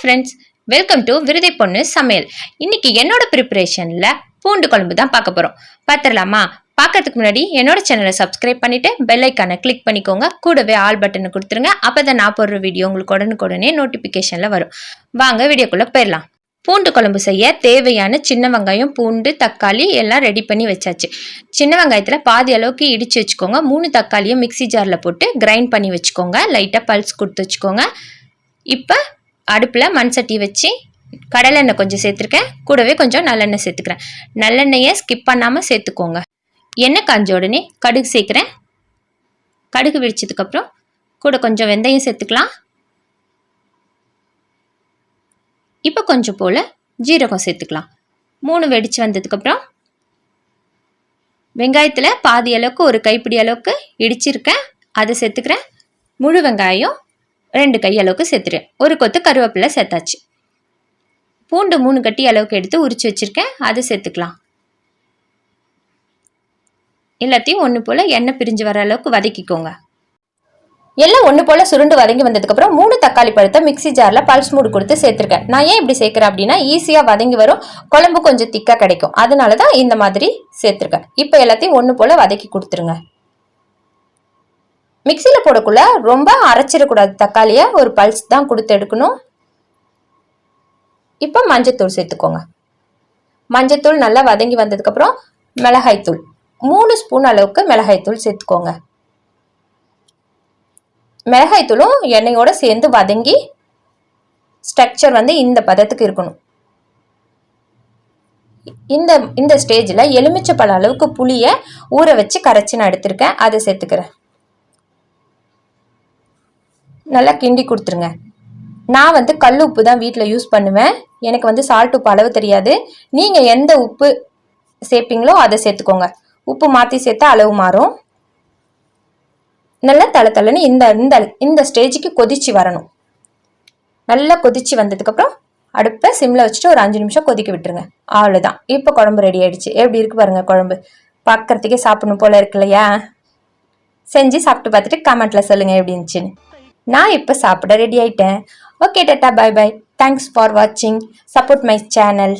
Friends, welcome to விருதை பொண்ணு சமையல். இன்னைக்கு என்னோட ப்ரிப்பரேஷன்ல பூண்டு குழம்பு தான் பார்க்க போறோம். பார்த்துடலாமா? பார்க்கறதுக்கு முன்னாடி என்னோட சேனலை சப்ஸ்கிரைப் பண்ணிட்டு பெல் ஐக்கானை கிளிக் பண்ணிக்கோங்க. கூடவே ஆல் பட்டனை கொடுத்துருங்க. அப்பதான் நான் போடுற வீடியோ உங்களுக்கு உடனுக்குடனே நோட்டிபிகேஷன்ல வரும். வாங்க வீடியோக்குள்ள போயிடலாம். பூண்டு குழம்பு செய்ய தேவையான சின்ன வெங்காயம், பூண்டு, தக்காளி எல்லாம் ரெடி பண்ணி வச்சாச்சு. சின்ன வெங்காயத்தில் பாதி அளவுக்கு இடித்து வச்சுக்கோங்க. 3 தக்காளியை மிக்சி ஜாரில் போட்டு கிரைண்ட் பண்ணி வச்சுக்கோங்க. லைட்டாக பல்ஸ் கொடுத்து வச்சுக்கோங்க. இப்போ அடுப்பில் மண் சட்டி வச்சு கடலெண்ணெய் கொஞ்சம் சேர்த்துருக்கேன். கூடவே கொஞ்சம் நல்லெண்ணெய் சேர்த்துக்கிறேன். நல்லெண்ணெயை ஸ்கிப் பண்ணாமல் சேர்த்துக்கோங்க. எண்ணெய் காஞ்ச உடனே கடுகு சேர்க்குறேன். கடுகு வெடிச்சதுக்கப்புறம் கூட கொஞ்சம் வெந்தயம் சேர்த்துக்கலாம். இப்போ கொஞ்சம் போல் ஜீரகம் சேர்த்துக்கலாம். 3 வெடித்து வந்ததுக்கப்புறம் வெங்காயத்தில் பாதி அளவுக்கு ஒரு கைப்பிடி அளவுக்கு இடிச்சிருக்கேன், அதை சேர்த்துக்கிறேன். முழு வெங்காயம் 2 கை அளவுக்கு சேர்த்துறேன். ஒரு கொத்து கருவேப்பிலை சேர்த்தாச்சு. பூண்டு 3 கட்டி அளவுக்கு எடுத்து உரிச்சு வச்சுருக்கேன், அதை சேர்த்துக்கலாம். எல்லாத்தையும் ஒன்று போல் எண்ணெய் பிரிஞ்சு வர அளவுக்கு வதக்கிக்கோங்க. எல்லாம் ஒன்று போல் சுருண்டு வதங்கி வந்ததுக்கப்புறம் 3 தக்காளி பழத்தை மிக்சி ஜாரில் பல்ஸ் மூடு கொடுத்து சேர்த்துருக்கேன். நான் ஏன் இப்படி சேர்க்குறேன் அப்படின்னா, ஈஸியாக வதங்கி வரும், குழம்பு கொஞ்சம் திக்காக கிடைக்கும். அதனால தான் இந்த மாதிரி சேர்த்துருக்கேன். இப்போ எல்லாத்தையும் ஒன்று போல் வதக்கி கொடுத்துருங்க. மிக்சியில் போடக்குள்ள ரொம்ப அரைச்சிடக்கூடாது. தக்காளியை ஒரு பல்ஸ் தான் கொடுத்து எடுக்கணும். இப்போ மஞ்சத்தூள் சேர்த்துக்கோங்க. மஞ்சத்தூள் நல்லா வதங்கி வந்ததுக்கப்புறம் மிளகாய்த்தூள் 3 ஸ்பூன் அளவுக்கு மிளகாய்த்தூள் சேர்த்துக்கோங்க. மிளகாய்த்தூளும் எண்ணெயோடு சேர்ந்து வதங்கி ஸ்ட்ரக்சர் வந்து இந்த பதத்துக்கு இருக்கணும். இந்த ஸ்டேஜில் எலுமிச்சைப்பழ அளவுக்கு புளியை ஊற வச்சு கரைச்சி நான் எடுத்திருக்கேன், அதை சேர்த்துக்கிறேன். நல்லா கிண்டி கொடுத்துருங்க. நான் வந்து கல் உப்பு தான் வீட்டில் யூஸ் பண்ணுவேன். எனக்கு வந்து சால்ட் உப்பு அளவு தெரியாது. நீங்கள் எந்த உப்பு சேர்ப்பீங்களோ அதை சேர்த்துக்கோங்க. உப்பு மாற்றி சேர்த்தா அளவு மாறும். நல்லா தளன்னு இந்த ஸ்டேஜுக்கு கொதிச்சு வரணும். நல்லா கொதிச்சு வந்ததுக்கப்புறம் அடுப்பை சிம்மில் வச்சுட்டு ஒரு 5 நிமிஷம் கொதிக்க விட்டுருங்க. அவ்வளோதான். இப்போ குழம்பு ரெடி ஆயிடுச்சு. எப்படி இருக்கு பாருங்க. குழம்பு பார்க்கறதுக்கே சாப்பிடணும் போல இருக்கு இல்லையா? செஞ்சு சாப்பிட்டு பார்த்துட்டு கமெண்ட்ல சொல்லுங்க எப்படி இருந்துச்சுன்னு. நான் இப்போ சாப்பிட ரெடி ஆயிட்டேன். Okay, tata, bye bye. Thanks for வாட்சிங். Support my channel.